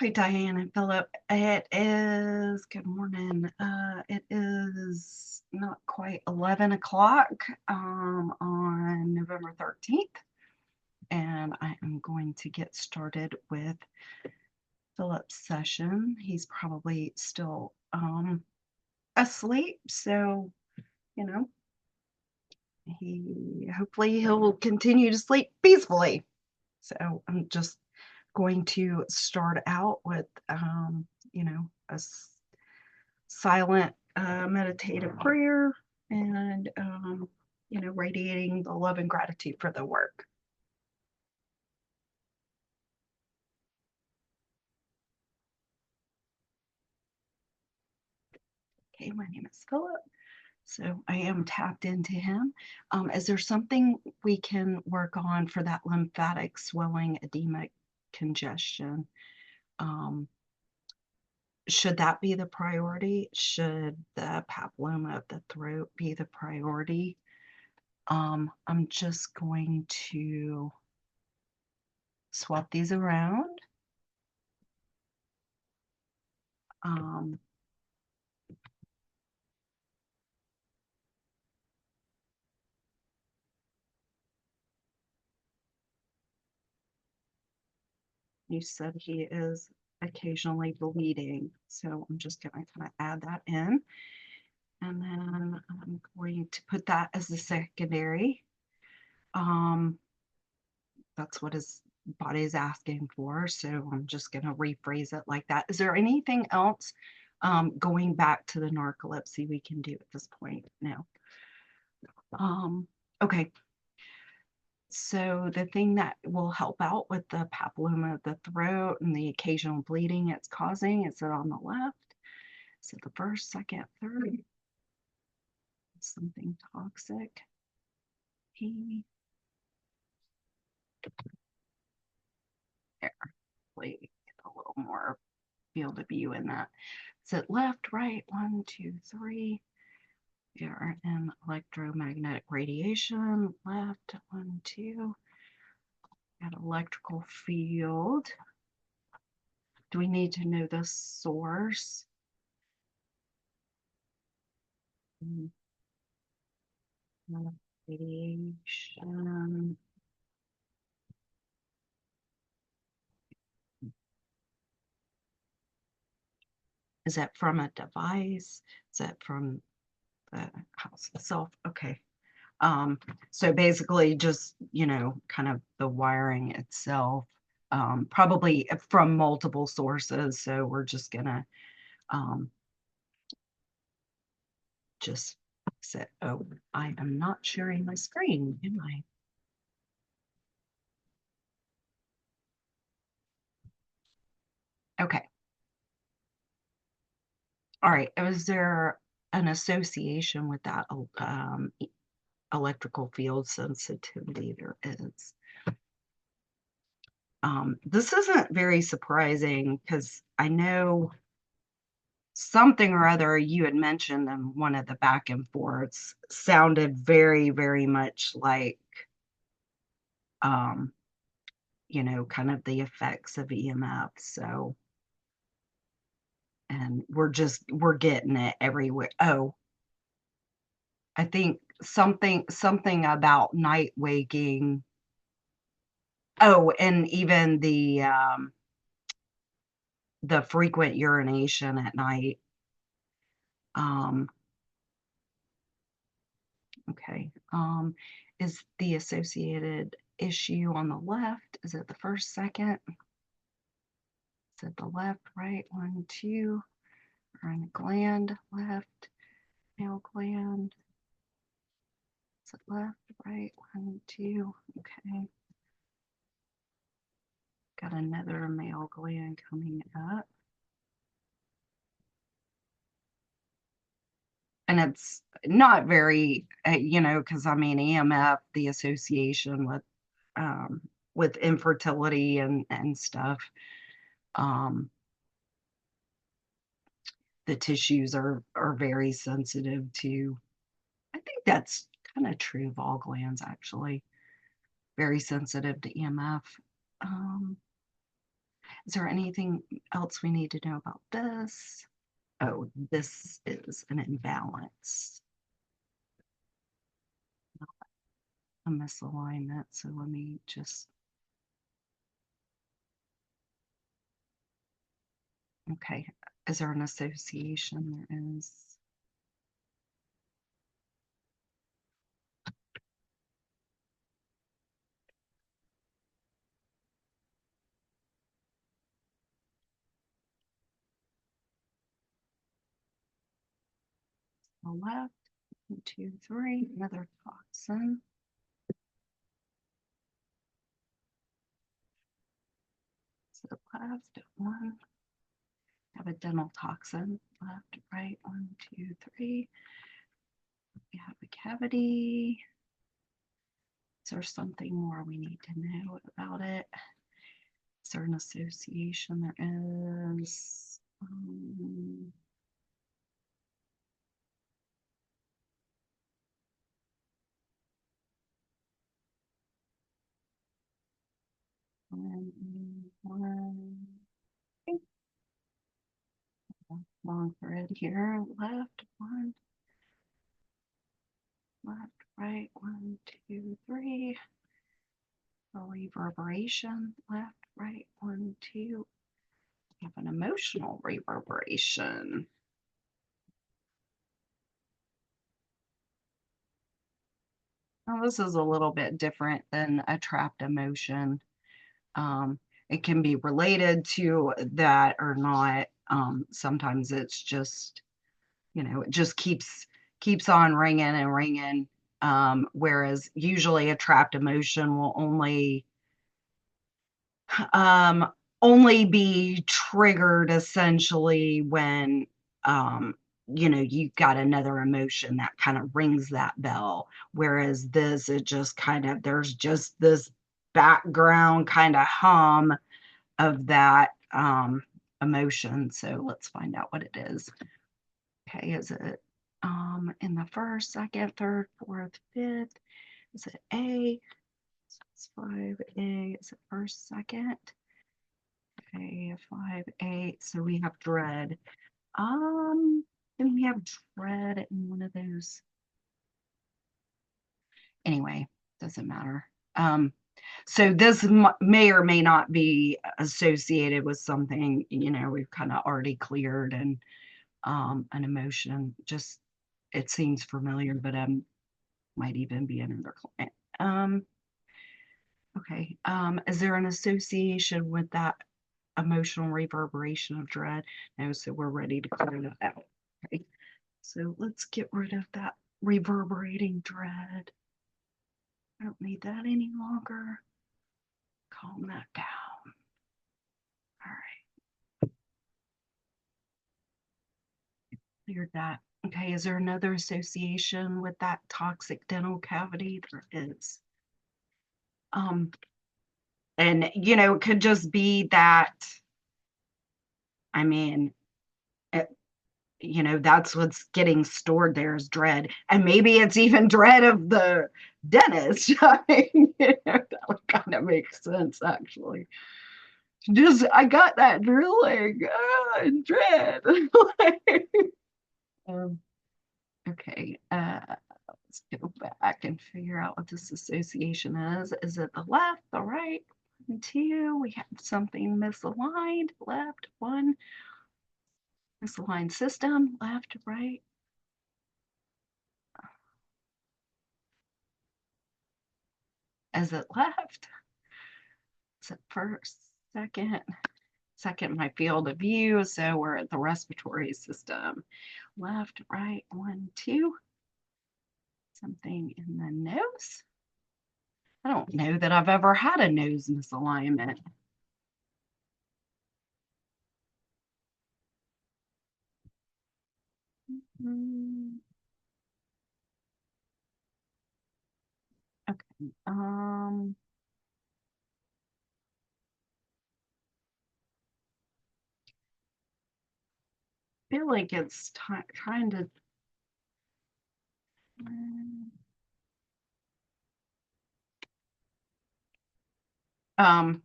Hi, Diane and Philip. It is, good morning. It is not quite 11 o'clock on November 13th, and I am going to get started with Philip's session. He's probably still asleep, so, you know, hopefully he'll continue to sleep peacefully. So I'm just going to start out with, a silent meditative prayer and, radiating the love and gratitude for the work. Okay, my name is Philip. So I am tapped into him. Is there something we can work on for that lymphatic swelling, edema, congestion? Um, should that be the priority? Should the papilloma of the throat be the priority? I'm just going to swap these around. Um, you said he is occasionally bleeding, so I'm just going to kind of add that in. And then I'm going to put that as the secondary. Um, that's what his body is asking for, so I'm just going to rephrase it like that. Is there anything else going back to the narcolepsy we can do at this point? No. Okay, so the thing that will help out with the papilloma of the throat and the occasional bleeding it's causing, is it on the left? Is it the first, second, third? Something toxic. He there. Wait, get a little more field of view in that. Is it left, right? 1, 2, 3. We are in electromagnetic radiation. Left, 1, 2. Got electrical field. Do we need to know the source? Radiation. Is that from a device? Is that from the house itself? Okay. So basically just, kind of the wiring itself, probably from multiple sources. So we're just gonna just say, oh, I am not sharing my screen, am I? Okay. All right. Is there an association with that electrical field sensitivity? There is. This isn't very surprising because I know something or other you had mentioned in one of the back and forths sounded very, very much like, um, kind of the effects of EMF. So, and we're getting it everywhere. Oh, I think something about night waking. Oh, and even the frequent urination at night. Um, okay. Is the associated issue on the left? Is it the first, second? Is it the left, right? 1, 2. Or in the gland, left, male gland. Is it left, right? 1, 2. Okay. Got another male gland coming up. And it's not very, because I mean, EMF, the association with infertility and stuff. Um, the tissues are very sensitive to. I think that's kind of true of all glands, actually. Very sensitive to EMF. Um, Is there anything else we need to know about this? Oh, this is an imbalance, a misalignment. So let me just, okay. Is there an association? There is. The left, 1, 2, 3, another toxin. So left, 1, have a dental toxin. Left, right, 1, 2, 3. We have a cavity. Is there something more we need to know about it? Is there an association? There is. 1, long thread here. Left, 1, left, right, 1, 2, 3. A reverberation. Left, right, 1, 2. We have an emotional reverberation. Now, this is a little bit different than a trapped emotion. It can be related to that or not. Sometimes it's just, it just keeps on ringing and ringing. Whereas usually a trapped emotion will um, only be triggered essentially when you've got another emotion that kind of rings that bell. Whereas this, it just kind of, there's just this background kind of hum of that emotion. So let's find out what it is. Okay, is it in the first, second, third, fourth, fifth? Is it A? It's 5A. Is it first, second? Okay, 5A. So we have dread. Then we have dread in one of those. Anyway, doesn't matter. So this may or may not be associated with something, we've kind of already cleared, and an emotion. Just, it seems familiar, but might even be another client. Okay. Is there an association with that emotional reverberation of dread? No, so we're ready to clear that out. Okay. So let's get rid of that reverberating dread. I don't need that any longer. Calm that down. All right. Cleared that. Okay, is there another association with that toxic dental cavity? There is. And it could just be that, I mean, it, that's what's getting stored there is dread. And maybe it's even dread of the dentist. I mean, that would kind of make sense, actually. Just, I got that drilling, dread. um, okay, let's go back and figure out what this association is. Is it the left, the right? 1, 2, we have something misaligned. Left, 1, misaligned system. Left, right. Is it left? Is it first, second? Second, my field of view. So we're at the respiratory system. Left, right, 1, 2. Something in the nose. I don't know that I've ever had a nose misalignment. Okay. Feel like it's trying to. Um,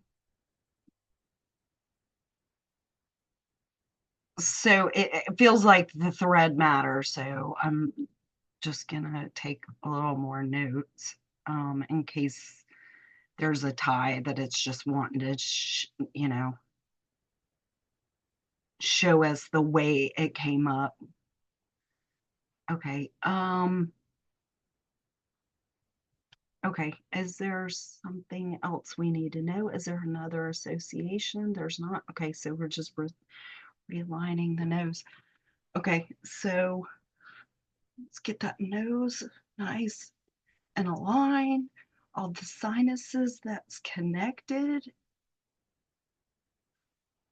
So it feels like the thread matters. So I'm just gonna take a little more notes in case there's a tie that it's just wanting to, show us the way it came up. Okay. Okay. Is there something else we need to know? Is there another association? There's not. Okay. So we're just realigning the nose. Okay. So let's get that nose nice and aligned. All the sinuses that's connected.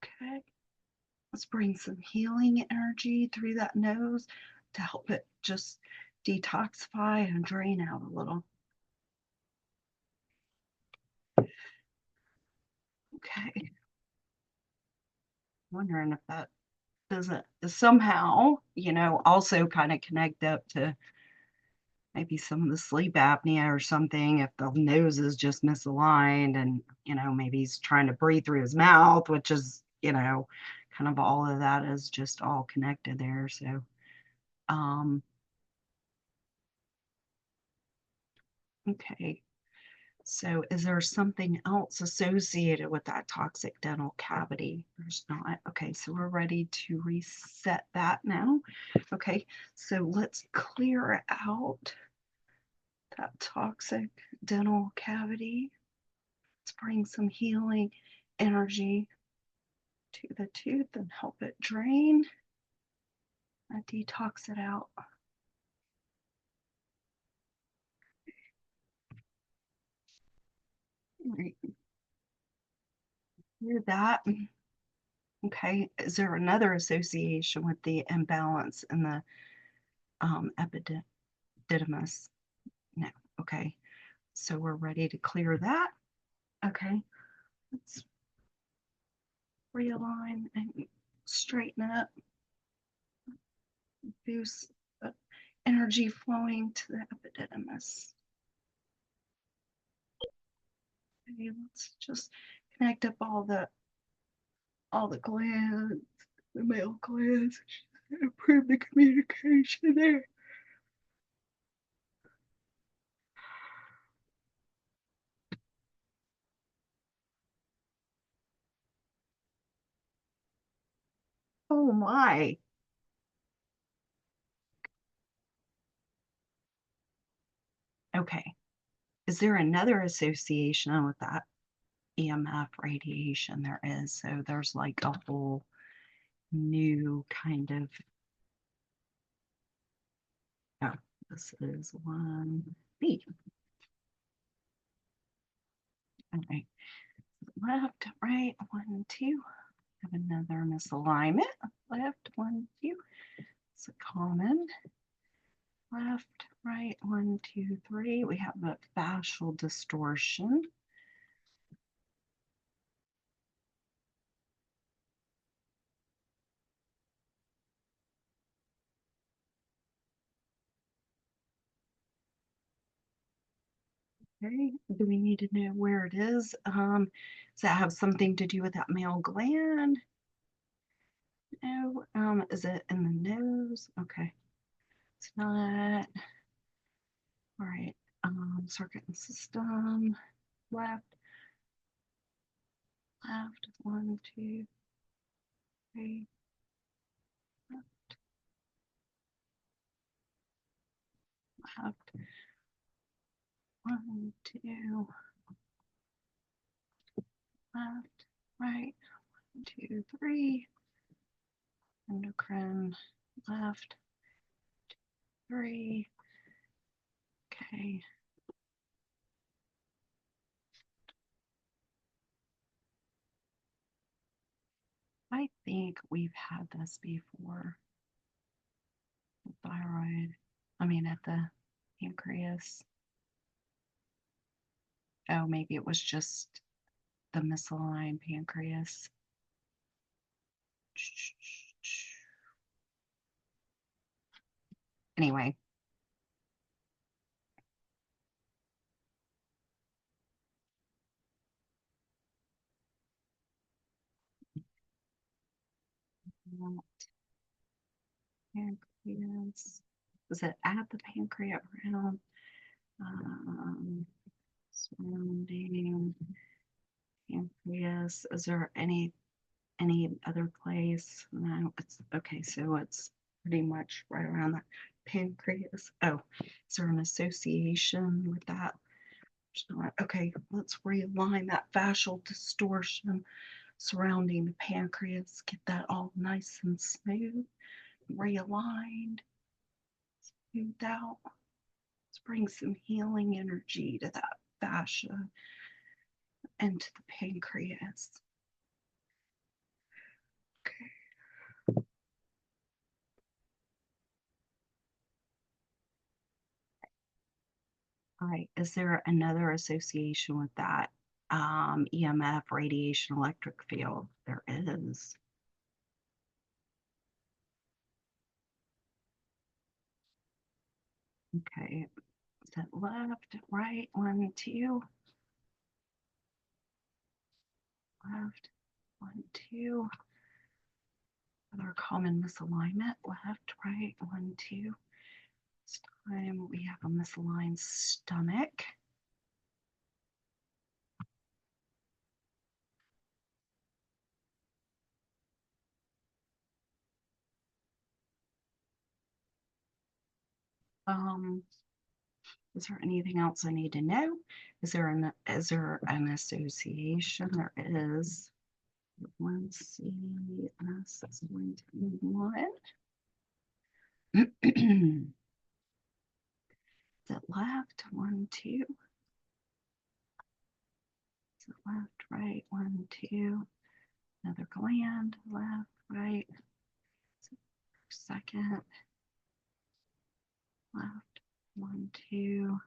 Okay. Let's bring some healing energy through that nose to help it just detoxify and drain out a little. Okay. Wondering if that doesn't somehow, also kind of connect up to maybe some of the sleep apnea or something if the nose is just misaligned and, maybe he's trying to breathe through his mouth, which is, kind of all of that is just all connected there. So, um, okay. So is there something else associated with that toxic dental cavity? There's not. Okay, so we're ready to reset that now. Okay, so let's clear out that toxic dental cavity. Let's bring some healing energy to the tooth and help it drain and detox it out. Right. Hear that? Okay, is there another association with the imbalance in the epididymis? No. Okay, so we're ready to clear that. Okay, let's realign and straighten it, boost the energy flowing to the epididymis. Okay, let's just connect up all the glands, the male glands, improve the communication there. Oh my. Okay. Is there another association with that EMF radiation? There is. So there's like a whole new kind of, oh, this is 1B. All right. Left, right, 1, 2. Have another misalignment. Left, 1, 2. It's a common. Left, right, 1, 2, 3. We have a fascial distortion. Okay, do we need to know where it is? Does that have something to do with that male gland? No. Is it in the nose? Okay, it's not. All right. Circuit and system. Left, left. 1, 2, 3. Left. 1, 2. Left. Right. 1, 2, 3. Endocrine. Left. 3. Okay. I think we've had this before. The thyroid. I mean, at the pancreas. Oh, maybe it was just the misaligned pancreas. Anyway, Pancreas. Is it at the pancreas around? Surrounding pancreas. Is there any other place? No, it's okay. So it's pretty much right around the pancreas. Oh, is there an association with that? There's not. Okay, let's realign that fascial distortion surrounding the pancreas. Get that all nice and smooth, realigned, smoothed out. Let's bring some healing energy to that fascia and to the pancreas. Okay. All right. Is there another association with that? EMF, radiation, electric field? There is. Okay. Is that left, right? 1, 2. Left, 1, 2. Other common misalignment. Left, right, 1, 2. This time we have a misaligned stomach. Is there anything else I need to know? Is there an association? There is. 1C S 1. Is it left? 1, 2. Is it left, right? 1, 2. Another gland. Left, right. Second. Left. 1, 2.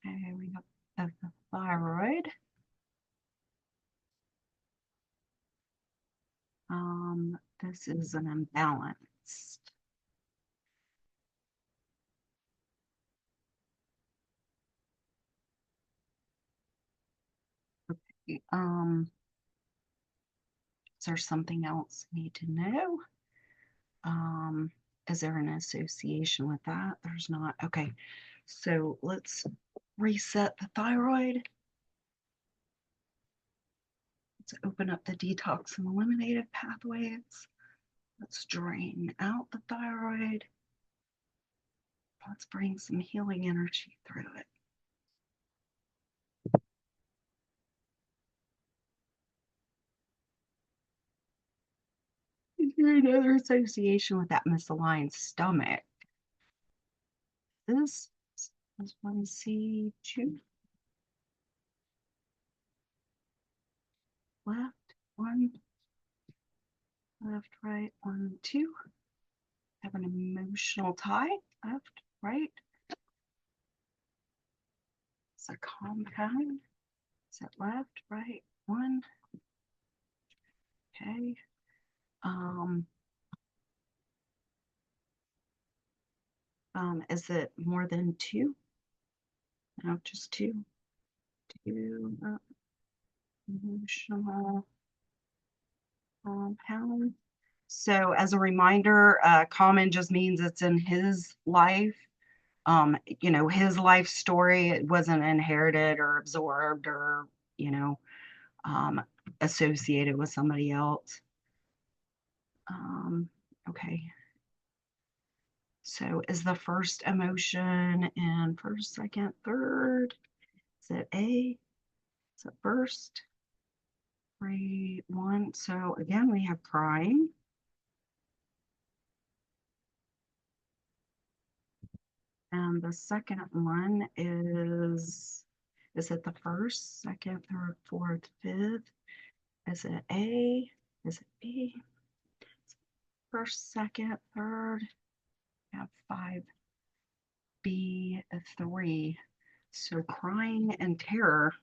Okay, we got the thyroid. This is an imbalance. Okay, is there something else I need to know? Is there an association with that? There's not. Okay, so let's reset the thyroid. Let's open up the detox and eliminative pathways. Let's drain out the thyroid. Let's bring some healing energy through it. Is there another association with that misaligned stomach? This is 1C2. Left, 1. Left, right, 1, 2. Have an emotional tie. Left, right. It's a compound. Is it left, right, 1? Okay. Is it more than 2? No, just 2. 2 emotional compound. So as a reminder, common just means it's in his life. His life story. It wasn't inherited or absorbed or, you know, um, associated with somebody else. Okay. So is the first emotion in first, second, third? Is it A? Is it first? 3, 1. So again, we have crying. And the second one is it the first, second, third, fourth, fifth? Is it A? Is it B? First, second, third. We have 5B, 3. So crying and terror.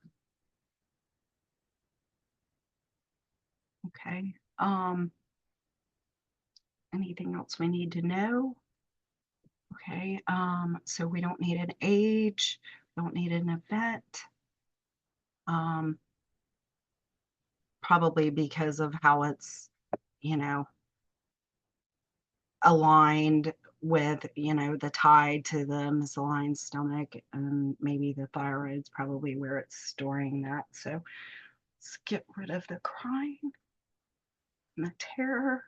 Okay. Anything else we need to know? Okay. So we don't need an age, don't need an event. Probably because of how it's, you know, aligned with, the tide to the misaligned stomach, and maybe the thyroid's probably where it's storing that. So let's get rid of the crying and the terror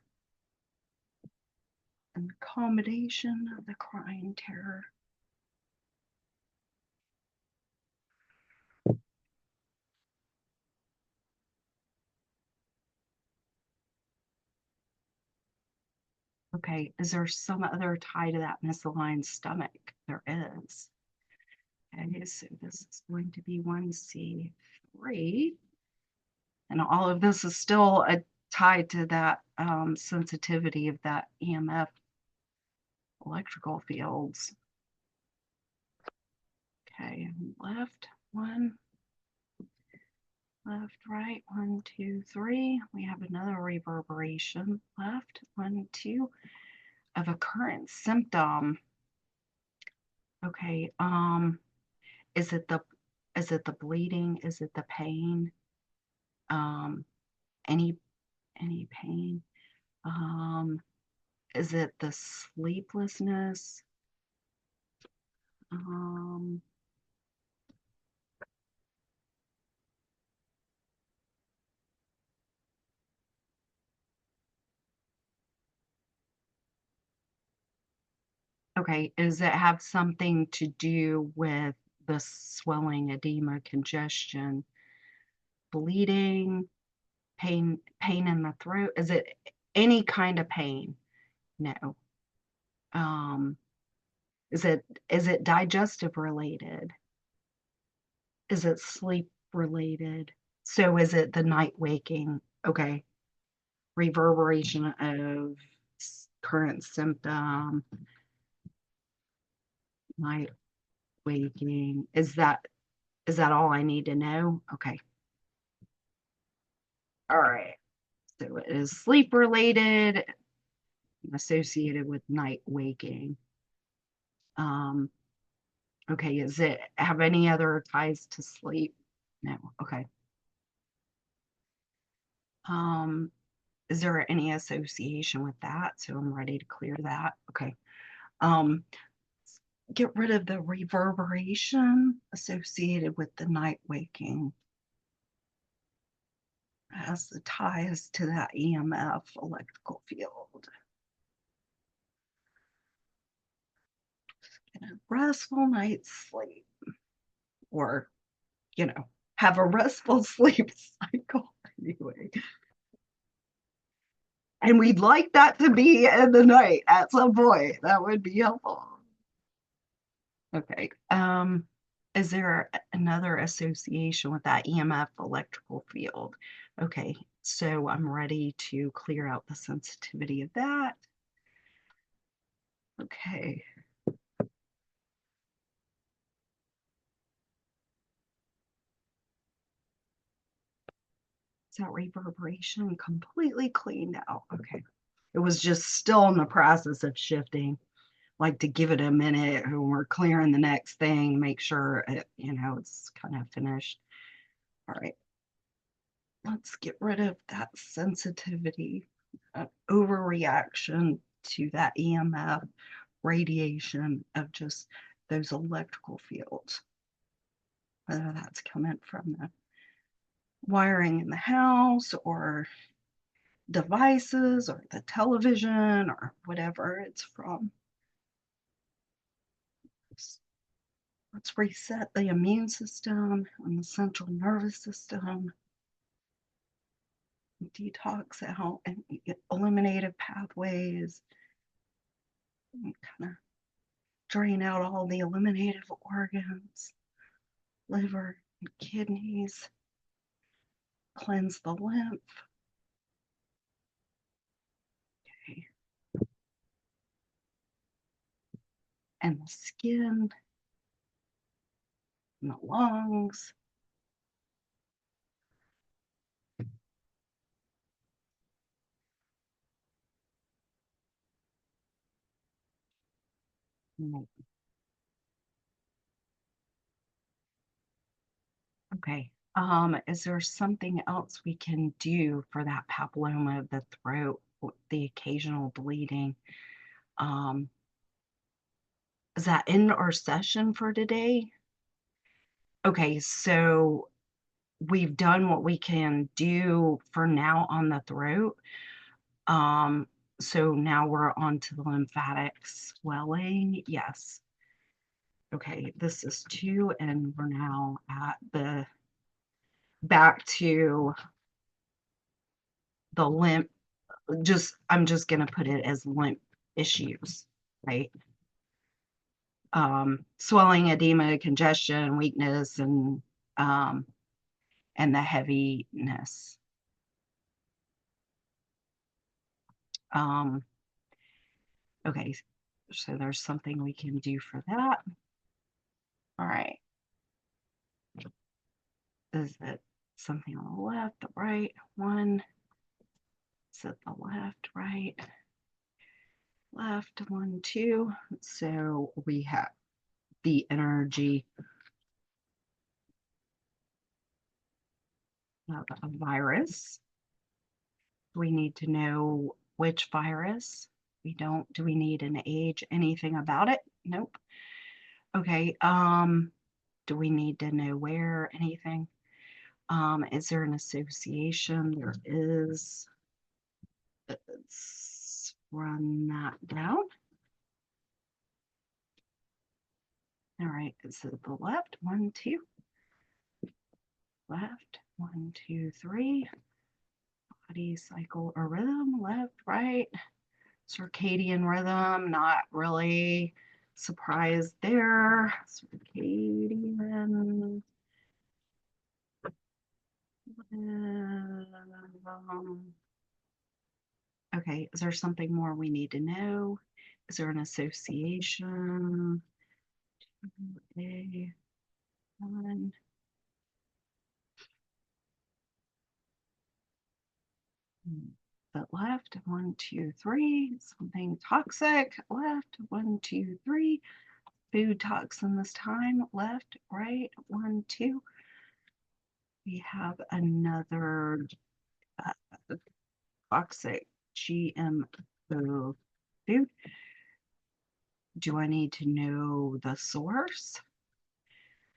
and the combination of the crying terror. Okay, is there some other tie to that misaligned stomach? There is. Okay, so this is going to be 1C3. And all of this is still tied to that sensitivity of that EMF electrical fields. Okay, left, one, left, right, 1, 2, 3. We have another reverberation. Left, 1, 2, of a current symptom. Okay, is it the bleeding? Is it the pain? Um, any pain? Is it the sleeplessness? Um, okay, does it have something to do with the swelling, edema, congestion, bleeding, pain in the throat? Is it any kind of pain? No. Um, is it digestive related? Is it sleep related? So is it the night waking? Okay. Reverberation of current symptom, night waking. Is that all I need to know? Okay. All right. So it is sleep related, associated with night waking. Um, okay, is it have any other ties to sleep? No. Okay. Um, is there any association with that? So I'm ready to clear that. Okay. Um, get rid of the reverberation associated with the night waking as the ties to that EMF electrical field. And a restful night's sleep, or, have a restful sleep cycle anyway. And we'd like that to be in the night at some point. That would be helpful. Okay. Is there another association with that EMF electrical field? Okay, so I'm ready to clear out the sensitivity of that. Okay. Is that reverberation completely cleaned out? Okay. It was just still in the process of shifting. Like to give it a minute when we're clearing the next thing, make sure it's kind of finished. All right. Let's get rid of that sensitivity, overreaction to that EMF radiation of just those electrical fields, whether that's coming from the wiring in the house or devices or the television or whatever it's from. Let's reset the immune system and the central nervous system, detox out and eliminative pathways, and kind of drain out all the eliminative organs, liver and kidneys, cleanse the lymph. Okay. And the skin and the lungs. Okay. Is there something else we can do for that papilloma of the throat, the occasional bleeding? Is that in our session for today? Okay, so we've done what we can do for now on the throat. So now we're on to the lymphatic swelling. Yes. Okay, this is 2, and we're now at the back to the lymph. I'm just gonna put it as lymph issues, right? Swelling, edema, congestion, weakness, and the heaviness. Um, okay, so there's something we can do for that. All right. Is it something on the left, the right? One. Is it the left, right? Left, 1, 2. So we have the energy of a virus. We need to know which virus. We don't. Do we need an age? Anything about it? Nope. Okay. Do we need to know where? Anything? Is there an association? There is. Let's run that down. All right. Is it the left? 1, 2. Left. 1, 2, 3. Body cycle or rhythm. Left, right. Circadian rhythm. Not really surprised there. Circadian. Okay, is there something more we need to know? Is there an association? A, 1. But left, 1, 2, 3. Something toxic. Left, 1, 2, 3. Food toxin this time. Left, right, 1, 2. We have another toxic GMO food. Do I need to know the source?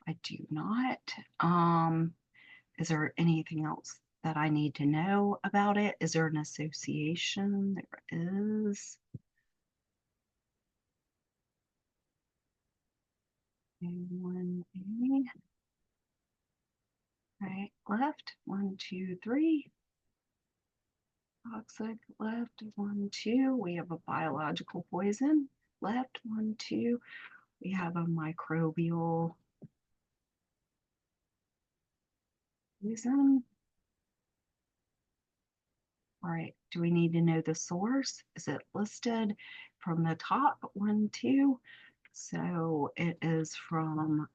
I do not. Is there anything else that I need to know about it? Is there an association? There is. A1A. Right, left, 1, 2, 3. Toxic, left, 1, 2. We have a biological poison. Left, 1, 2. We have a microbial poison. All right, do we need to know the source? Is it listed from the top? 1, 2. So it is from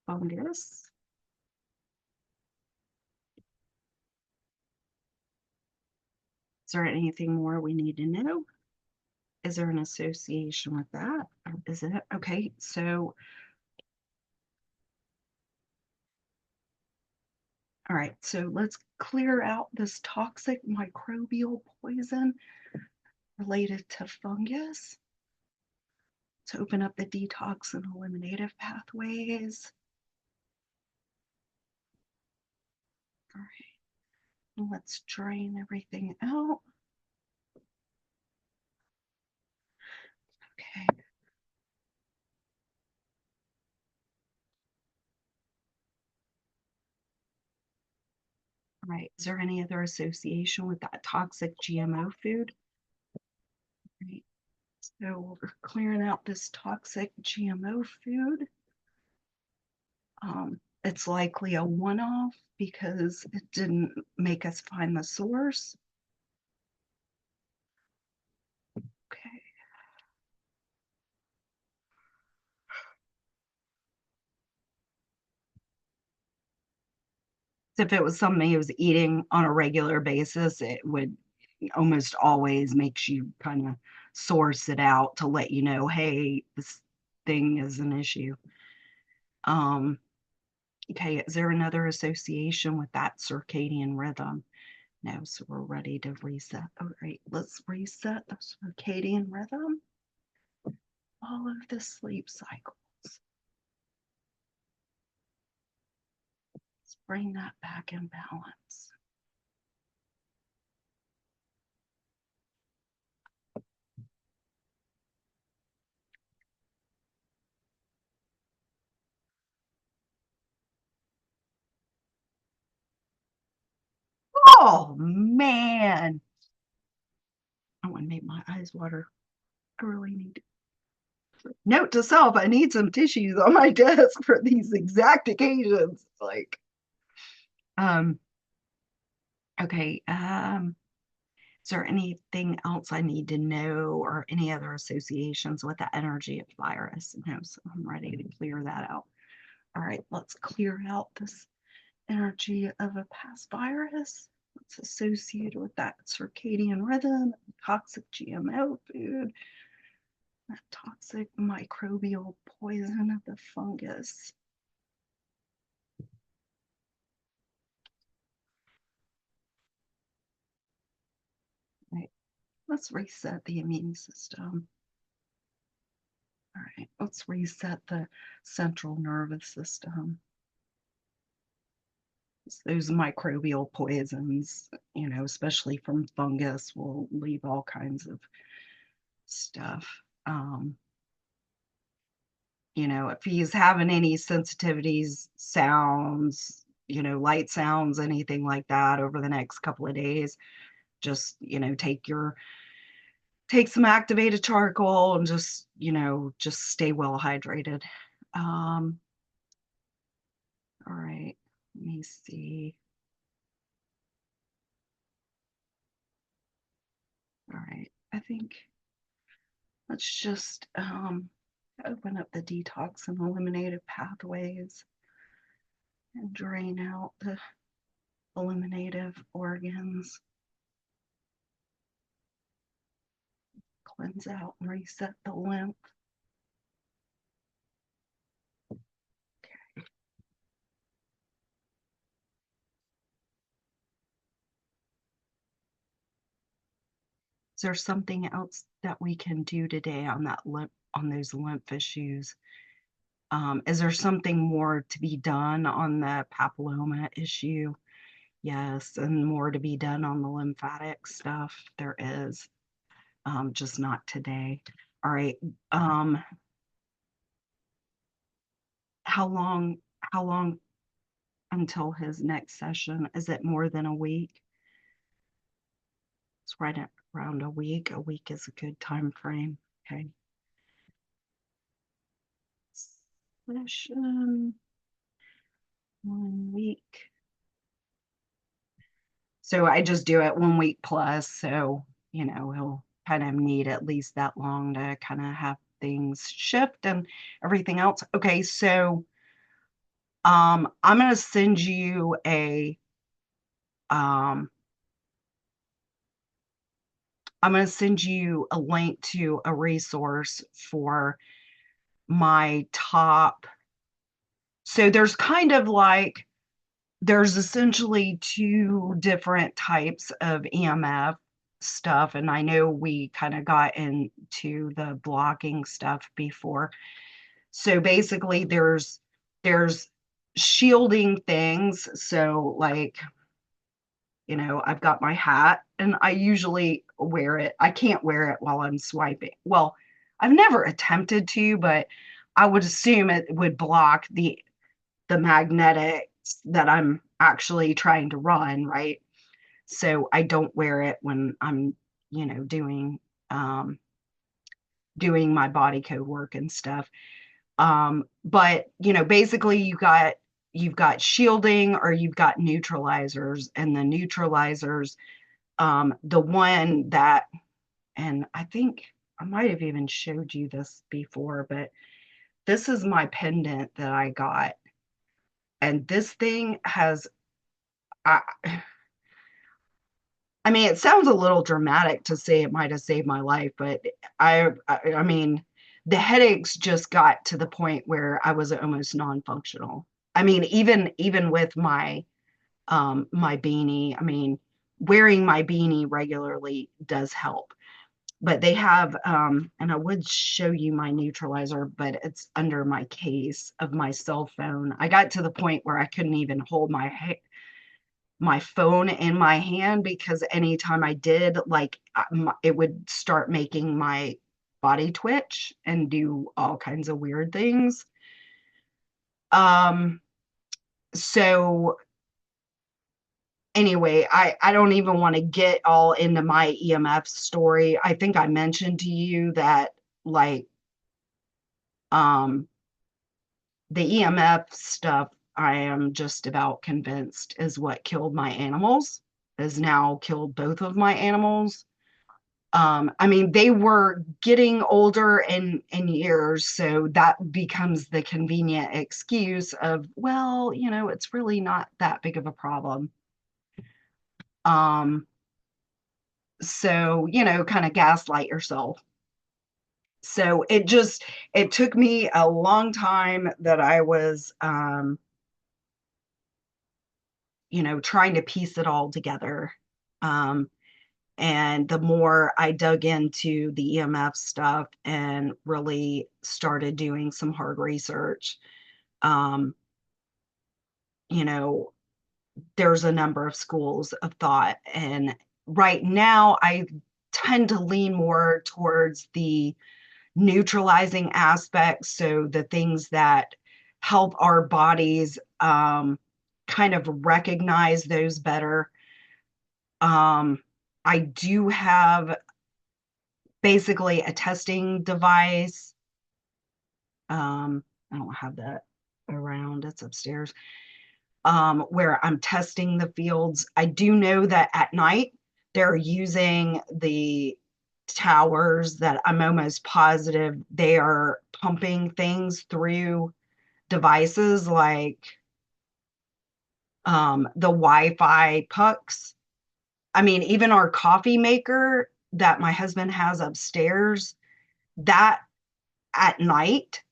fungus. Is there anything more we need to know? Is there an association with that? Or is it? Okay, so, all right, so let's clear out this toxic microbial poison related to fungus. To open up the detox and eliminative pathways. All right, let's drain everything out. Okay. All right, is there any other association with that toxic GMO food? All right, so we're clearing out this toxic GMO food. It's likely a one-off because it didn't make us find the source. Okay. If it was something he was eating on a regular basis, it would almost always makes you kind of source it out to let you know, hey, this thing is an issue. Okay, is there another association with that circadian rhythm? No, so we're ready to reset. All right, let's reset the circadian rhythm. All of the sleep cycles. Let's bring that back in balance. Oh man, I want to make my eyes water. I really need to. Note to self, I need some tissues on my desk for these exact occasions. Like, um, okay, is there anything else I need to know or any other associations with the energy of virus? No, so I'm ready to clear that out. All right, let's clear out this energy of a past virus. It's associated with that circadian rhythm, toxic GMO food, that toxic microbial poison of the fungus. Right, let's reset the immune system. All right, let's reset the central nervous system. Those microbial poisons, especially from fungus, will leave all kinds of stuff. If he's having any sensitivities, sounds, light sounds, anything like that over the next couple of days, just, take some activated charcoal and just stay well hydrated. All right, let me see. All right, I think let's just open up the detox and eliminative pathways and drain out the eliminative organs. Cleanse out and reset the lymph. Is there something else that we can do today on that on those lymph issues? Is there something more to be done on the papilloma issue? Yes, and more to be done on the lymphatic stuff. There is, just not today. All right. How long? How long until his next session? Is it more than a week? It's right at around a week. A week is a good time frame. Okay. Session 1 week. So I just do it 1 week plus. So, he'll kind of need at least that long to kind of have things shift and everything else. Okay, so I'm gonna send you a I'm gonna send you a link to a resource for my top. So there's kind of like there's essentially two different types of EMF stuff. And I know we kind of got into the blocking stuff before. So basically there's shielding things. So like, I've got my hat and I usually wear it. I can't wear it while I'm swiping. Well, I've never attempted to, but I would assume it would block the magnetics that I'm actually trying to run, right? So I don't wear it when I'm, doing my body code work and stuff. But basically you've got shielding or you've got neutralizers, and the neutralizers, the one that, and I think I might have even showed you this before, but this is my pendant that I got. And this thing has, I, I mean, it sounds a little dramatic to say it might have saved my life, but I mean, the headaches just got to the point where I was almost non-functional. I mean, even with my my beanie, I mean, wearing my beanie regularly does help. But they have, and I would show you my neutralizer, but it's under my case of my cell phone. I got to the point where I couldn't even hold my phone in my hand, because anytime I did, like, it would start making my body twitch and do all kinds of weird things. Um, so anyway, I don't even want to get all into my EMF story. I think I mentioned to you that, like, um the EMF stuff, I am just about convinced is what killed my animals, has now killed both of my animals. I mean, they were getting older in years, so that becomes the convenient excuse of, well, it's really not that big of a problem. Um, so, kind of gaslight yourself. So it took me a long time that I was, trying to piece it all together. Um, and the more I dug into the EMF stuff and really started doing some hard research, um, you know, there's a number of schools of thought. And right now, I tend to lean more towards the neutralizing aspects. So the things that help our bodies kind of recognize those better. Um, I do have basically a testing device. I don't have that around, it's upstairs, where I'm testing the fields. I do know that at night they're using the towers that I'm almost positive they are pumping things through devices like the Wi-Fi pucks. I mean, even our coffee maker that my husband has upstairs, that at night,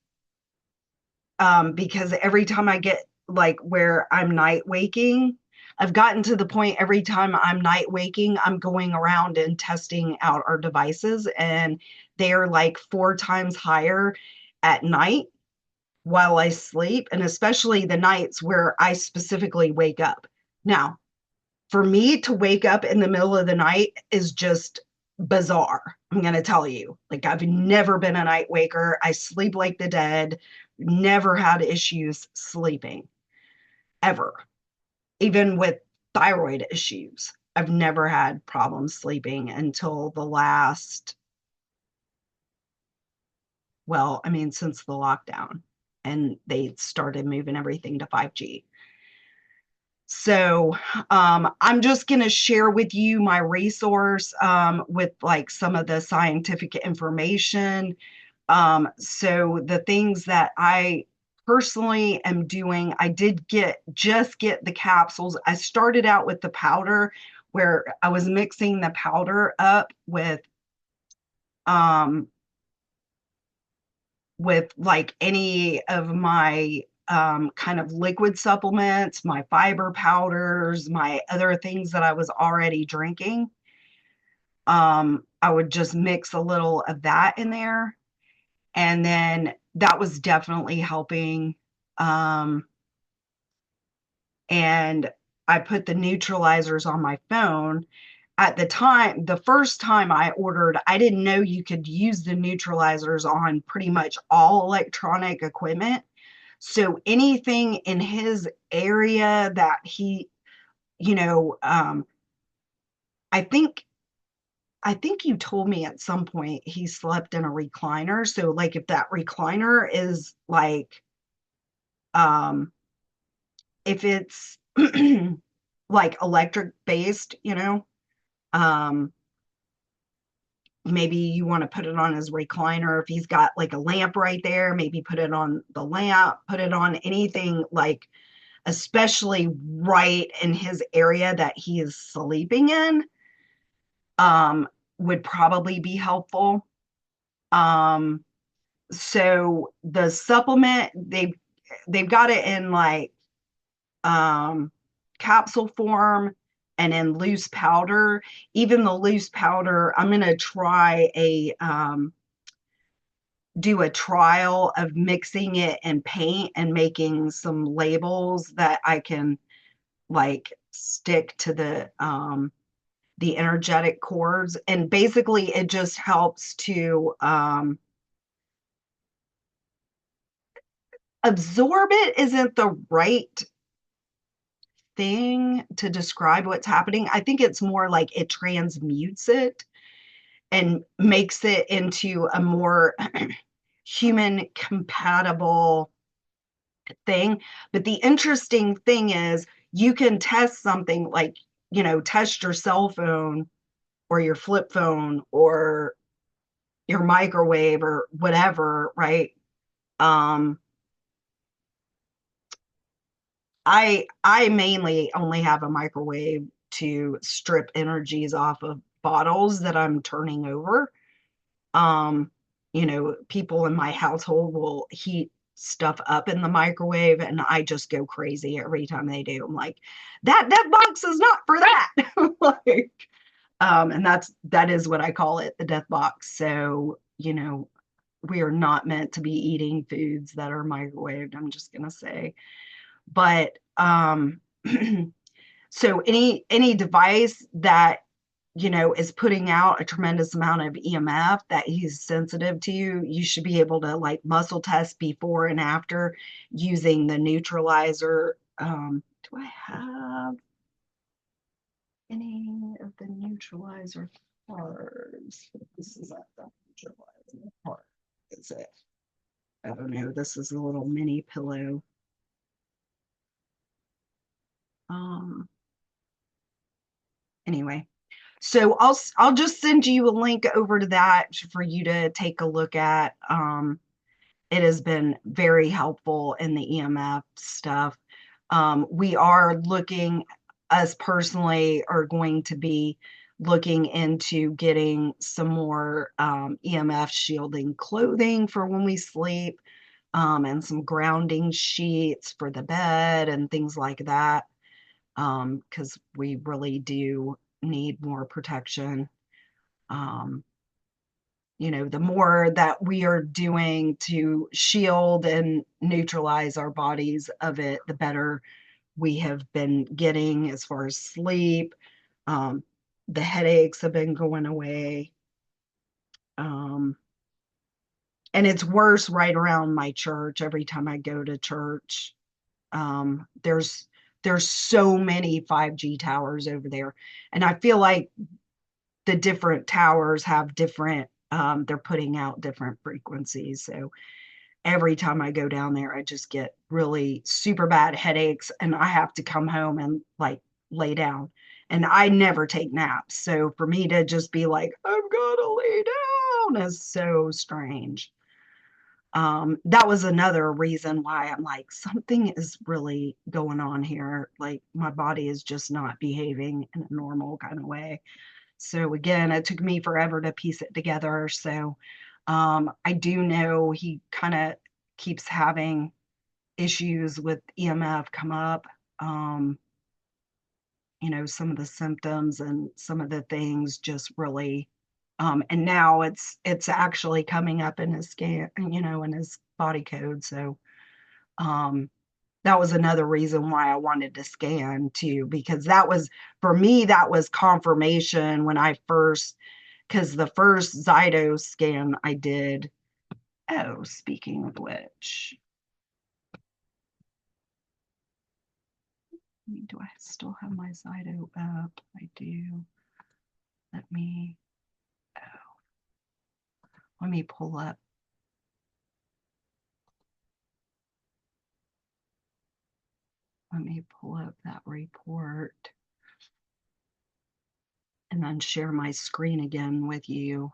because every time I get, like, where I'm night waking, I've gotten to the point every time I'm night waking, I'm going around and testing out our devices, and they are like 4 times higher at night while I sleep, and especially the nights where I specifically wake up. Now, for me to wake up in the middle of the night is just bizarre. I'm going to tell you. Like, I've never been a night waker. I sleep like the dead, never had issues sleeping, ever. Even with thyroid issues, I've never had problems sleeping until the last, well, I mean, since the lockdown and they started moving everything to 5G. So I'm just going to share with you my resource with, like, some of the scientific information. So the things that I personally am doing, I did just get the capsules. I started out with the powder, where I was mixing the powder up um, with like any of my kind of liquid supplements, my fiber powders, my other things that I was already drinking. I would just mix a little of that in there. And then that was definitely helping. Um, and I put the neutralizers on my phone. At the time, the first time I ordered, I didn't know you could use the neutralizers on pretty much all electronic equipment. So anything in his area that he, you know, I think I think you told me at some point he slept in a recliner. So, like, if that recliner is like, um, if it's like electric based, um, maybe you want to put it on his recliner. If he's got like a lamp right there, maybe put it on the lamp, put it on anything, like, especially right in his area that he is sleeping in, um, would probably be helpful. Um, so the supplement, they've got it in like, um, capsule form. and in loose powder, even the loose powder, I'm going to try do a trial of mixing it in paint and making some labels that I can like stick to the energetic cords. And basically it just helps to absorb it isn't the right thing to describe what's happening. I think it's more like it transmutes it and makes it into a more human compatible thing. But the interesting thing is you can test something like, test your cell phone or your flip phone or your microwave or whatever, right? Um, I mainly only have a microwave to strip energies off of bottles that I'm turning over. Um, People in my household will heat stuff up in the microwave and I just go crazy every time they do. I'm like, that box is not for that. Like, and that is what I call it, the death box. So, we are not meant to be eating foods that are microwaved, I'm just gonna say. But so any device that is putting out a tremendous amount of EMF that he's sensitive to, you should be able to like muscle test before and after using the neutralizer. Do I have any of the neutralizer cards? This is not the neutralizer part, is it? I don't know. This is a little mini pillow. Um, anyway, so I'll just send you a link over to that for you to take a look at. It has been very helpful in the EMF stuff. We are looking, us personally, are going to be looking into getting some more EMF shielding clothing for when we sleep, and some grounding sheets for the bed and things like that, because we really do need more protection. Um, the more that we are doing to shield and neutralize our bodies of it, the better we have been getting as far as sleep. Um, the headaches have been going away. Um, and it's worse right around my church. Every time I go to church, there's so many 5G towers over there. And I feel like the different towers have different, they're putting out different frequencies. So every time I go down there, I just get really super bad headaches and I have to come home and like lay down. And I never take naps. So for me to just be like, I'm gonna lay down is so strange. That was another reason why I'm like, something is really going on here. Like my body is just not behaving in a normal kind of way. So again, it took me forever to piece it together. So I do know he kind of keeps having issues with EMF come up. Um, some of the symptoms and some of the things just really, and now it's actually coming up in his scan, in his body code. So um, that was another reason why I wanted to scan too, because that was, for me, that was confirmation when I first, because the first Zyto scan I did, oh, speaking of which, do I still have my Zyto up? I do. Let me, oh, let me pull up. Let me pull up that report and then share my screen again with you.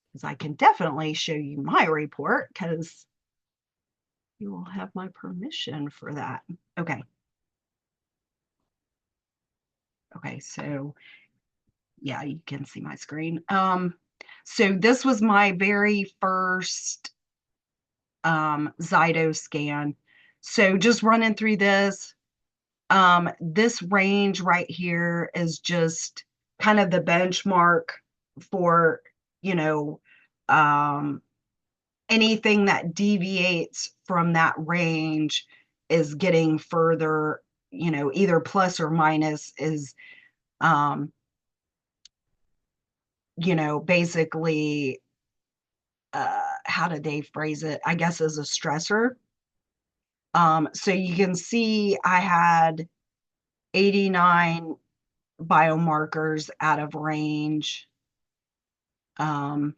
Because I can definitely show you my report because you will have my permission for that. Okay. Okay, so yeah, you can see my screen. So this was my very first Zyto scan. So just running through this, This range right here is just kind of the benchmark for, you know, um, anything that deviates from that range is getting further, either plus or minus is, um, basically, how did they phrase it? I guess as a stressor. So you can see I had 89 biomarkers out of range. Um,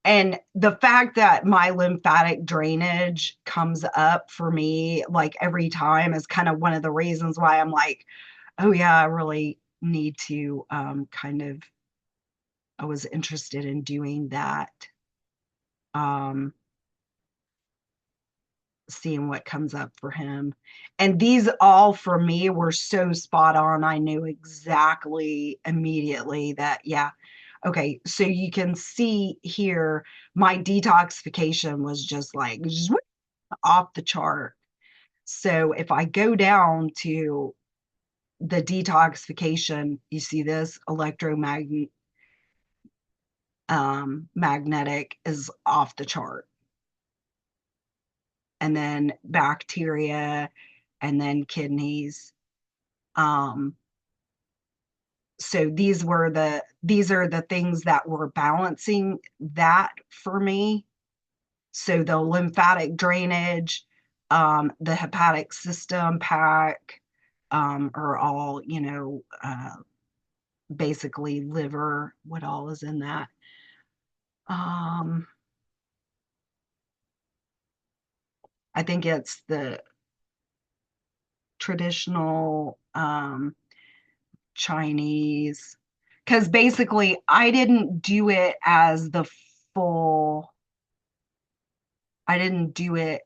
and the fact that my lymphatic drainage comes up for me like every time is kind of one of the reasons why I'm like, oh yeah, I really need to I was interested in doing that. Um, Seeing what comes up for him. And these all for me were so spot on. I knew exactly immediately that, yeah, okay. So you can see here, my detoxification was just like off the chart. So if I go down to the detoxification, you see this electromagnetic magnetic is off the chart. And then bacteria, and then kidneys. Um, so these are the things that were balancing that for me. So the lymphatic drainage, the hepatic system pack, are all, basically liver, what all is in that. Um, I think it's the traditional Chinese, because basically I didn't do it as the full, I didn't do it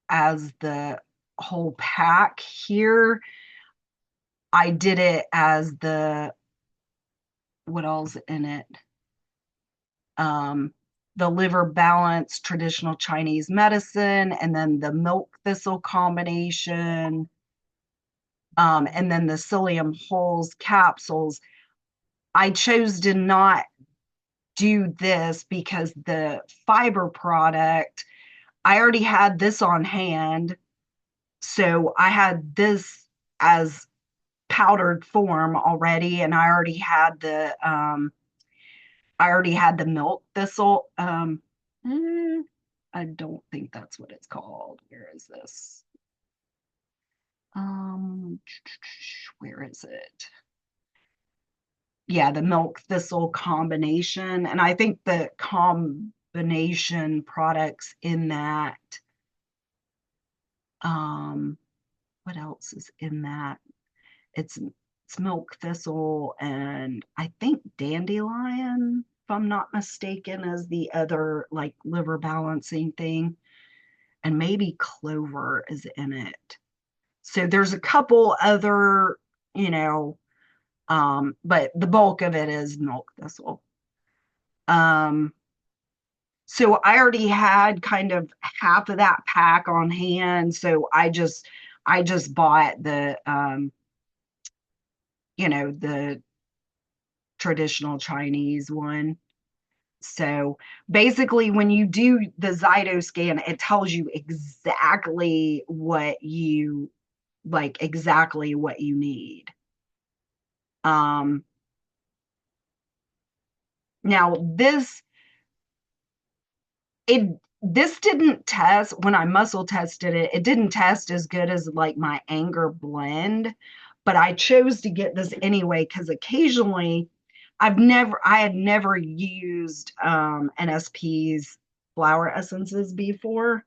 as the whole pack here. I did it as what else in it? Um, the liver balance, traditional Chinese medicine, and then the milk thistle combination, and then the psyllium hulls capsules. I chose to not do this because the fiber product, I already had this on hand. So I had this as powdered form already, and I already had the milk thistle. I don't think that's what it's called. Where is this? Um, where is it? Yeah, the milk thistle combination. And I think the combination products in that, um, what else is in that? It's it's milk thistle and I think dandelion, if I'm not mistaken, is the other like liver balancing thing. And maybe clover is in it. So there's a couple other, you know, but the bulk of it is milk thistle. Um, so I already had kind of half of that pack on hand. So I just bought the traditional Chinese one. So basically, when you do the Zyto scan, it tells you exactly what you exactly what you need. Um, Now it this didn't test when I muscle tested it. It didn't test as good as like my anger blend, but I chose to get this anyway because occasionally I had never used NSP's flower essences before,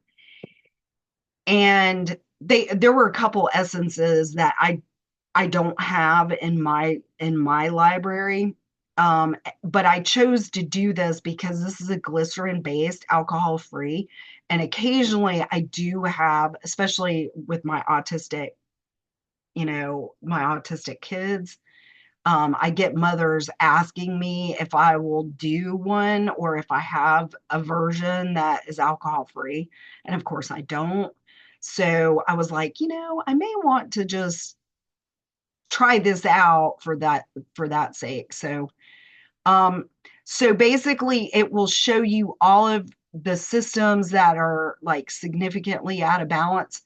and there were a couple essences that I don't have in my library. But I chose to do this because this is a glycerin based, alcohol free. And occasionally I do have, especially with my autistic kids, I get mothers asking me if I will do one or if I have a version that is alcohol free. And of course I don't. So I was like, I may want to just try this out for that sake. Um, so basically it will show you all of the systems that are like significantly out of balance.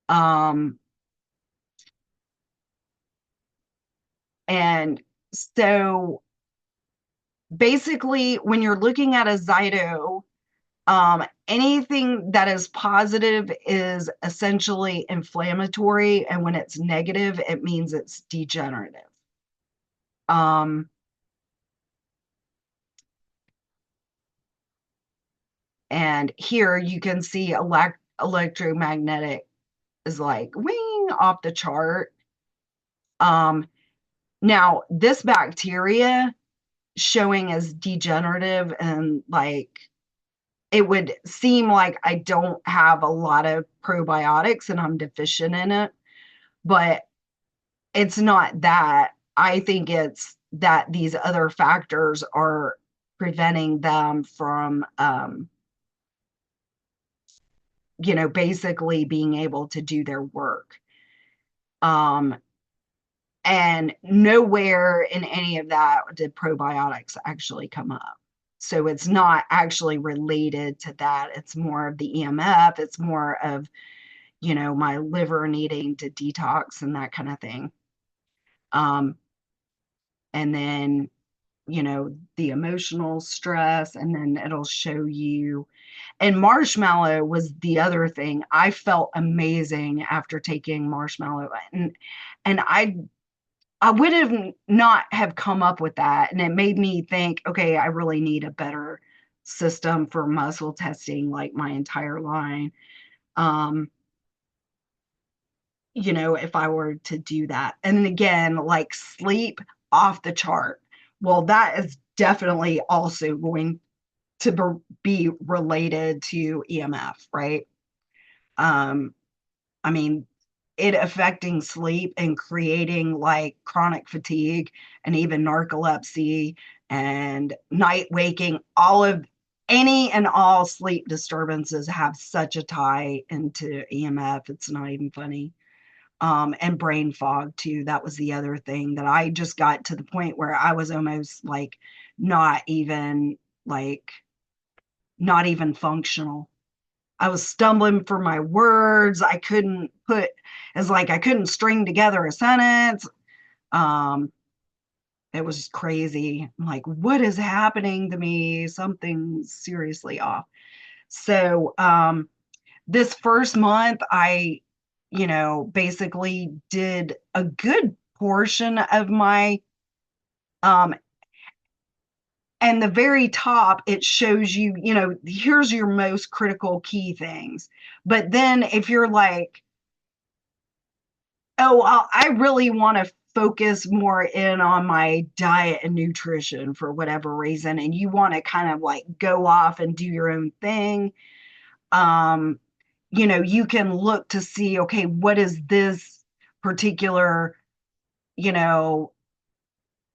Um, and so basically when you're looking at a Zyto, anything that is positive is essentially inflammatory, and when it's negative, it means it's degenerative. Um, and here you can see electromagnetic is like wing off the chart. Now this bacteria showing as degenerative, and like it would seem like I don't have a lot of probiotics and I'm deficient in it, but it's not that. I think it's that these other factors are preventing them from, basically being able to do their work. Um, and nowhere in any of that did probiotics actually come up. So it's not actually related to that. It's more of the EMF. It's more of, my liver needing to detox and that kind of thing. Um, and then, the emotional stress, and then it'll show you. And marshmallow was the other thing. I felt amazing after taking marshmallow, and I would have not have come up with that. And it made me think, okay, I really need a better system for muscle testing, like my entire line. Um, if I were to do that. And then again, like sleep off the chart. Well, that is definitely also going to be related to EMF, right? Um, I mean, it affecting sleep and creating like chronic fatigue and even narcolepsy and night waking, all of any and all sleep disturbances have such a tie into EMF. It's not even funny. And brain fog too. That was the other thing that I just got to the point where I was almost like not even like not even functional. I was stumbling for my words. I couldn't put, it's like I couldn't string together a sentence. Um, it was crazy. I'm like, what is happening to me? Something's seriously off. So this first month, I, basically did a good portion of my um, and the very top, it shows you, here's your most critical key things. But then if you're like, oh, I really want to focus more in on my diet and nutrition for whatever reason, and you want to kind of like go off and do your own thing, um, you can look to see, okay, what is this particular, you know,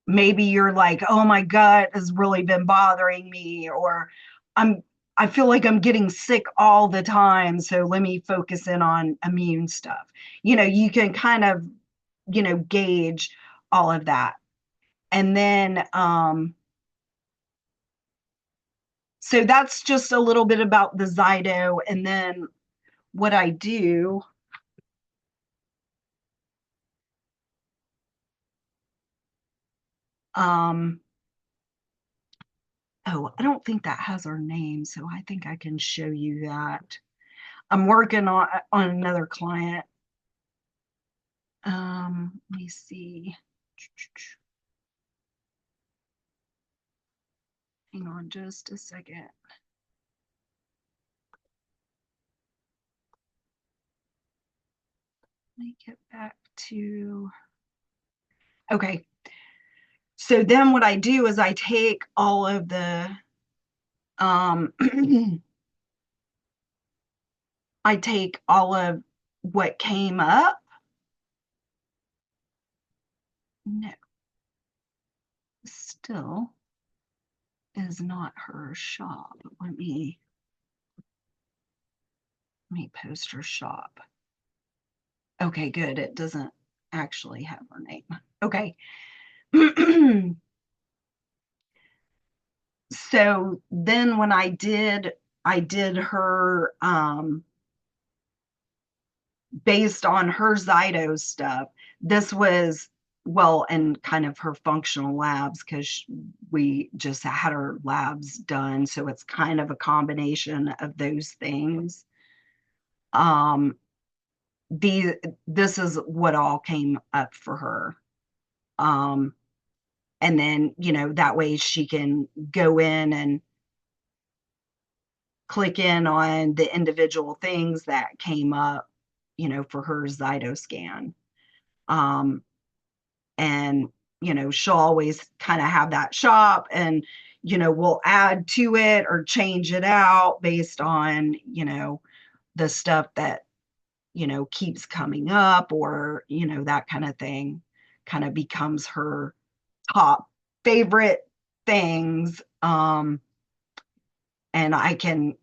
maybe you're like, oh, my gut has really been bothering me, or I'm I feel like I'm getting sick all the time, so let me focus in on immune stuff. You can kind of, gauge all of that. And then so that's just a little bit about the Zyto. And then what I do, um oh, I don't think that has our name, so I think I can show you that. I'm working on another client. Let me see. Hang on just a second. Let me get back to, okay. So then what I do is I take all of the, um, I take all of what came up. No, still is not her shop. Let me me post her shop. Okay, good. It doesn't actually have her name. Okay. So then when I did her based on her Zyto stuff. This was, well, and kind of her functional labs, because we just had her labs done. So it's kind of a combination of those things. Um, this is what all came up for her. Um, and then, that way she can go in and click in on the individual things that came up, for her Zyto scan. Um, and she'll always kind of have that shop, and we'll add to it or change it out based on the stuff that keeps coming up, or that kind of thing kind of becomes her top favorite things. And I can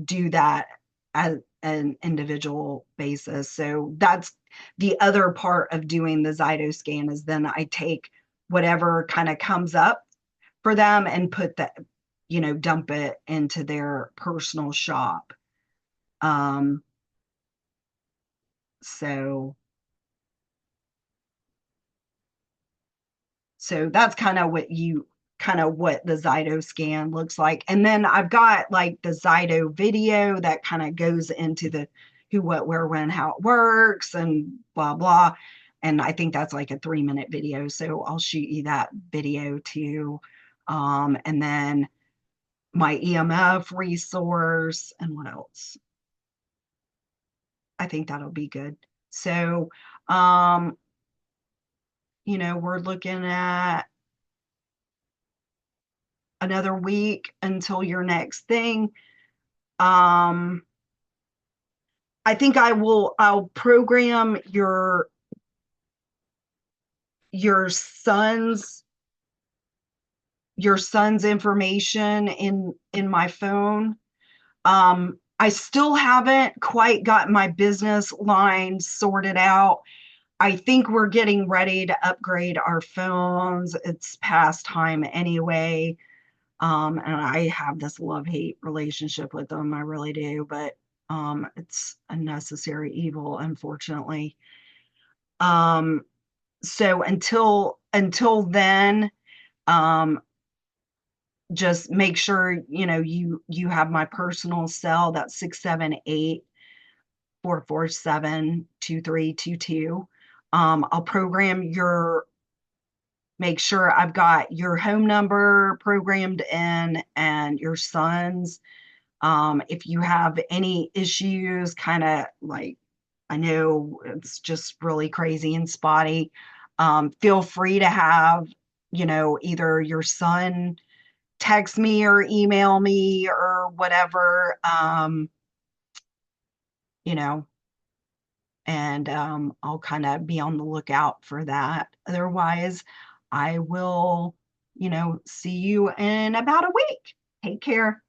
do that as an individual basis. So that's the other part of doing the Zyto scan, is then I take whatever kind of comes up for them and put that, dump it into their personal shop. Um, so So that's kind of what the Zyto scan looks like. And then I've got like the Zyto video that kind of goes into the who, what, where, when, how it works, and blah, blah. And I think that's like a 3-minute video. So I'll shoot you that video too. And then my EMF resource, and what else? I think that'll be good. So, we're looking at another week until your next thing. I think I'll program your son's information in my phone. I still haven't quite got my business line sorted out. I think we're getting ready to upgrade our phones. It's past time anyway. And I have this love-hate relationship with them. I really do, but it's a necessary evil, unfortunately. So until then, just make sure you have my personal cell. That's 678-447-2322. I'll program make sure I've got your home number programmed in, and your son's. If you have any issues, kind of like, I know it's just really crazy and spotty, feel free to have, either your son text me or email me or whatever, you know, and I'll kind of be on the lookout for that. Otherwise, I will, see you in about a week. Take care.